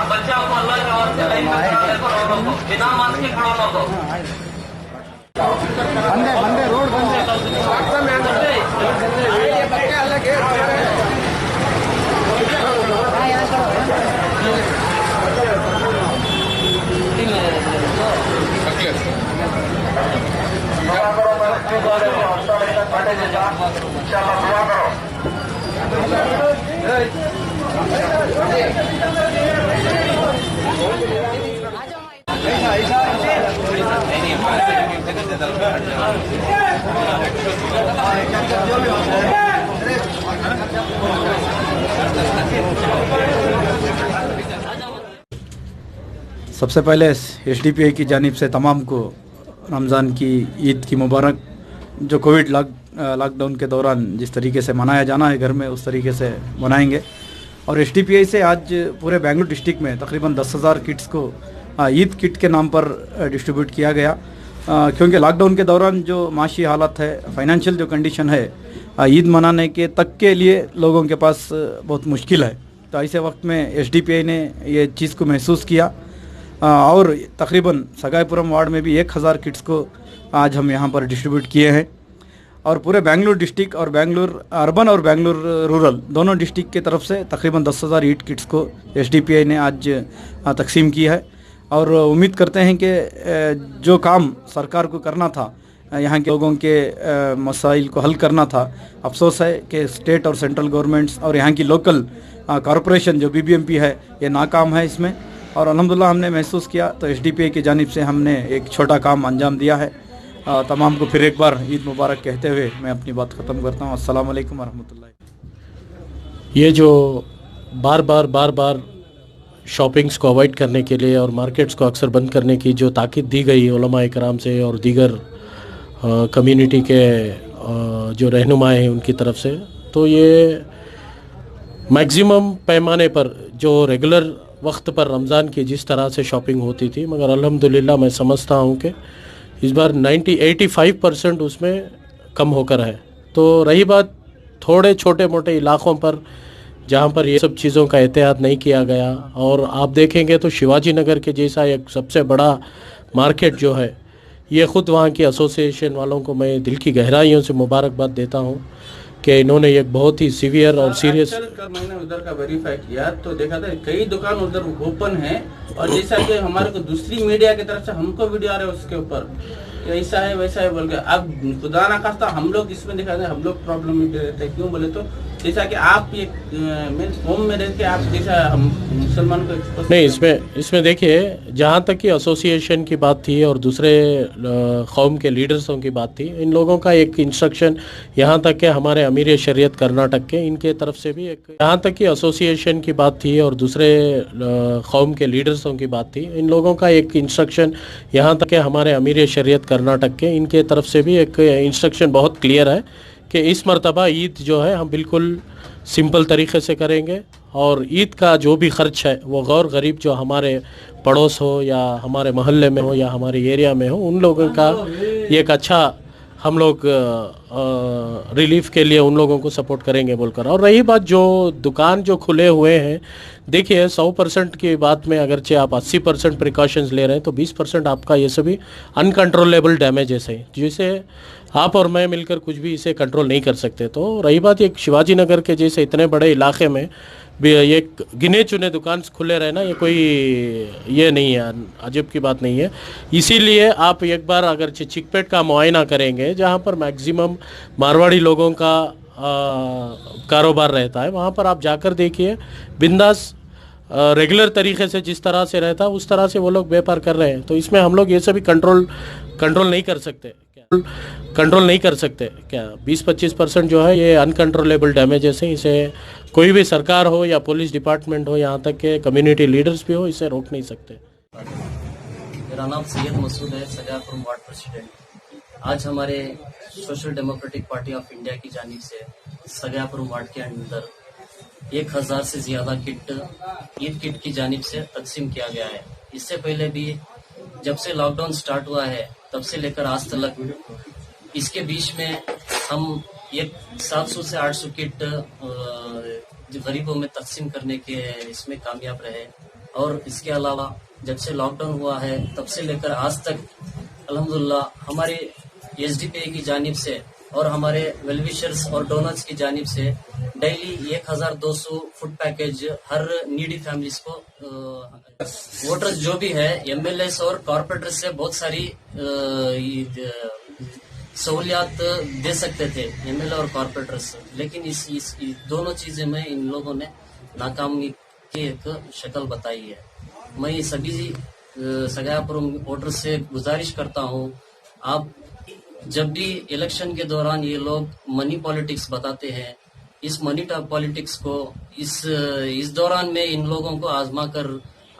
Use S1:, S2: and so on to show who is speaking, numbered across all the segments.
S1: बच्चा को अल्लाह के वास्ते बिना मास्क के खड़ा ना हो।
S2: बंदे रोड बंदे
S3: सबसे पहले एसडीपीआई की जानिब से तमाम को रमज़ान की ईद की मुबारक। जो कोविड लॉकडाउन के दौरान जिस तरीके से मनाया जाना है घर में, उस तरीके से मनाएंगे। और एसडीपीआई से आज पूरे बेंगलुरु डिस्ट्रिक्ट में तकरीबन 10,000 किट्स को ईद किट के नाम पर डिस्ट्रीब्यूट किया गया, क्योंकि लॉकडाउन के दौरान जो माशी हालत है, फाइनेंशियल जो कंडीशन है, ईद मनाने के तक के लिए लोगों के पास बहुत मुश्किल है। तो ऐसे वक्त में एसडीपीआई ने ये चीज़ को महसूस किया और तकरीबन सगाईपुरम वार्ड में भी 1,000 किट्स को आज हम यहाँ पर डिस्ट्रीब्यूट किए हैं। और पूरे बेंगलुरु डिस्ट्रिक्ट और बेंगलुरु अर्बन और बेंगलुरु रूरल दोनों डिस्ट्रिक्ट की तरफ से तकरीबन 10,000 ईद किट्स को एसडीपीआई ने आज तकसीम की है। और उम्मीद करते हैं कि जो काम सरकार को करना था, यहाँ के लोगों के मसाइल को हल करना था, अफसोस है कि स्टेट और सेंट्रल गवर्नमेंट्स और यहाँ की लोकल कॉरपोरेशन जो बीबीएमपी है, ये नाकाम है इसमें। और अल्हम्दुलिल्लाह हमने महसूस किया तो एसडीपीआई की जानिब से हमने एक छोटा काम अंजाम दिया है। तमाम को फिर एक बार ईद मुबारक कहते हुए मैं अपनी बात ख़त्म करता हूँ। अस्सलाम वालेकुम वरहमतुल्लाह।
S4: ये जो बार बार शॉपिंग्स को अवॉइड करने के लिए और मार्केट्स को अक्सर बंद करने की जो ताकीद दी गई उलमा इकराम से और दीगर कम्युनिटी के जो रहनुमाएँ हैं उनकी तरफ से, तो ये मैक्सिमम पैमाने पर जो रेगुलर वक्त पर रमज़ान की जिस तरह से शॉपिंग होती थी, मगर अल्हम्दुलिल्लाह मैं समझता हूँ कि इस बार 85% उसमें कम होकर है। तो रही बात थोड़े छोटे मोटे इलाक़ों पर जहाँ पर ये सब चीज़ों का एहतियात नहीं किया गया, और आप देखेंगे तो शिवाजी नगर के जैसा एक सबसे बड़ा मार्केट जो है, ये ख़ुद वहाँ की एसोसिएशन वालों को मैं दिल की गहराइयों से मुबारकबाद देता हूँ कि इन्होंने एक बहुत ही सीवियर और सीरियस।
S5: मैंने उधर का वेरीफाई किया तो देखा था कई दुकान उधर ओपन है, और जैसा कि हमारे को दूसरी मीडिया की तरफ से हमको वीडियो आ रहे हैं उसके ऊपर ऐसा है वैसा है बोल के, अब खुदा ना खास्ता हम लोग इसमें दिखा दे, हम लोग प्रॉब्लम में रहते हैं। क्यों बोले तो जैसा कि आप ये मीन्स होम में रह के आप जैसा हम मुसलमान को
S4: नहीं, इसमें देखिए, जहाँ तक कि एसोसिएशन की बात थी और दूसरे कौम के लीडर्सों की बात थी, इन लोगों का एक इंस्ट्रक्शन यहाँ तक कि हमारे अमीर शरीयत कर्नाटक के इनके तरफ से भी एक, जहाँ तक कि एसोसिएशन की बात थी और दूसरे कौम के लीडर्सों की बात थी, इन लोगों का एक इंस्ट्रक्शन यहाँ तक कि हमारे अमीर शरीयत कर्नाटक के इनके तरफ से भी एक इंस्ट्रक्शन बहुत क्लियर है कि इस मरतबा ईद जो है हम बिल्कुल सिंपल तरीक़े से करेंगे, और ईद का जो भी ख़र्च है वो गौर गरीब जो हमारे पड़ोस हो या हमारे मोहल्ले में हो या हमारे एरिया में हो, उन लोगों का एक अच्छा हम लोग रिलीफ के लिए उन लोगों को सपोर्ट करेंगे बोलकर। और रही बात जो दुकान जो खुले हुए हैं, देखिए 100% की बात में अगरचे आप 80% प्रिकॉशंस ले रहे हैं तो 20% आपका ये सभी अनकंट्रोलेबल डैमेजेस है, जिसे आप और मैं मिलकर कुछ भी इसे कंट्रोल नहीं कर सकते। तो रही बात एक शिवाजी नगर के जैसे इतने बड़े इलाके में भी ये गिने चुने दुकान खुले रहना, ये कोई ये नहीं है, अजब की बात नहीं है। इसीलिए आप एक बार अगर चिकपेट का मुआयना करेंगे जहाँ पर मैक्सिमम मारवाड़ी लोगों का कारोबार रहता है, वहाँ पर आप जाकर देखिए, बिंदास रेगुलर तरीके से जिस तरह से रहता है उस तरह से वो लोग व्यापार कर रहे हैं। तो इसमें हम लोग ये सभी कंट्रोल नहीं कर सकते। कंट्रोल नहीं कर सकते क्या? 20-25% जो है ये अनकंट्रोलेबल डैमेजेस है। इसे कोई भी सरकार हो या पुलिस डिपार्टमेंट हो, यहाँ तक के कम्युनिटी लीडर्स भी हो, इसे रोक नहीं सकते।
S2: मेरा नाम सैयद मसूद है, सजापुर वार्ड प्रेसिडेंट। आज हमारे social democratic party of India की जानिब से सजापुर वार्ड के अंदर 1000 से ज्यादा किट ईद किट की जानिब से तकसीम किया गया है। इससे पहले भी जब से लॉकडाउन स्टार्ट हुआ है तब से लेकर आज तक इसके बीच में हम 700 से 800 किट गरीबों में तकसीम करने के इसमें कामयाब रहे। और इसके अलावा जब से लॉकडाउन हुआ है तब से लेकर आज तक अल्हम्दुलिल्लाह हमारे एसडीपीआई की जानिब से और हमारे वेलविशर्स और डोनर्स की जानिब से डेली 1200 फूड पैकेज हर नीडी फैमिलीज को वोटर्स जो भी है एमएलएस और कॉर्पोरेटर से बहुत सारी सहूलियात दे सकते थे एमएलए और कॉर्पोरेटर से, लेकिन इस दोनों चीजें में इन लोगों ने नाकामी की एक शक्ल बताई है। मैं सभी सगापुर वोटर से गुजारिश करता हूँ, आप जब भी इलेक्शन के दौरान ये लोग मनी पॉलिटिक्स बताते हैं, इस मनी पॉलिटिक्स को इस दौरान में इन लोगों को आजमा कर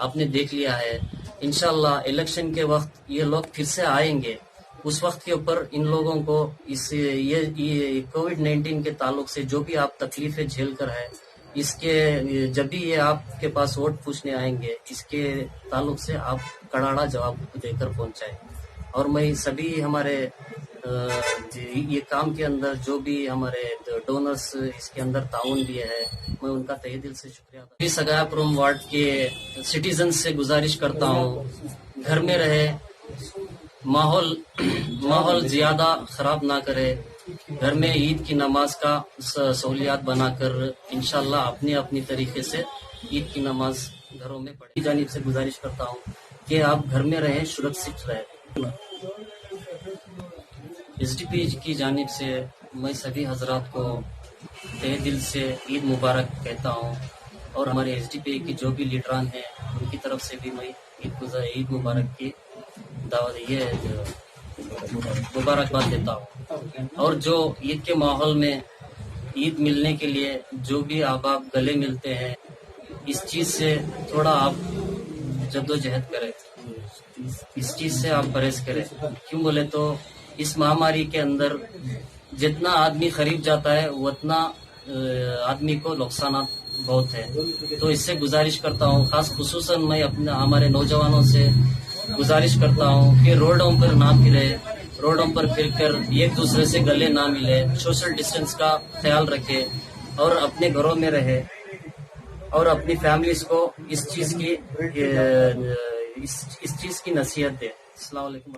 S2: आपने देख लिया है। इंशाल्लाह इलेक्शन के वक्त ये लोग फिर से आएंगे, उस वक्त के ऊपर इन लोगों को ये कोविड-19 के ताल्लुक से जो भी आप तकलीफें झेल कर है, इसके जब भी ये आपके पास वोट पूछने आएंगे इसके ताल्लुक से आप कड़ाड़ा जवाब देकर पहुंचाए। और मैं सभी हमारे ये काम के अंदर जो भी हमारे डोनर्स इसके अंदर ताउन दिए है, मैं उनका तहे दिल से शुक्रिया अदा करता हूं। सगापुर वार्ड के सिटीजन से गुजारिश करता हूँ, घर में रहे, माहौल ज्यादा खराब ना करे, घर में ईद की नमाज का सहूलियात बनाकर इंशाल्लाह अपने अपनी तरीके से ईद की नमाज घरों में पढ़े। जानिब से गुजारिश करता हूँ कि आप घर में रहें, सुरक्षित रहें। एसडीपी की जानिब से मैं सभी हजरात को तहे दिल से ईद मुबारक कहता हूँ और हमारे एसडीपी की जो भी लीडरान हैं उनकी तरफ से भी मैं ईद मुबारक की दावत मुबारकबाद देता हूँ। और जो ईद के माहौल में ईद मिलने के लिए जो भी आप गले मिलते हैं, इस चीज से थोड़ा आप जद्दोजहद करें, इस चीज से आप परहेज करें। क्यों बोले तो इस महामारी के अंदर जितना आदमी खरीद जाता है उतना आदमी को नुकसान बहुत है। तो इससे गुजारिश करता हूँ, खास खुसूसन मैं अपने हमारे नौजवानों से गुजारिश करता हूँ कि रोडों पर ना फिरे, रोडों पर फिरकर एक दूसरे से गले ना मिले, सोशल डिस्टेंस का ख्याल रखे और अपने घरों में रहे और अपनी फैमिलीज को इस चीज की नसीहत दे। अस्सलाम वालेकुम।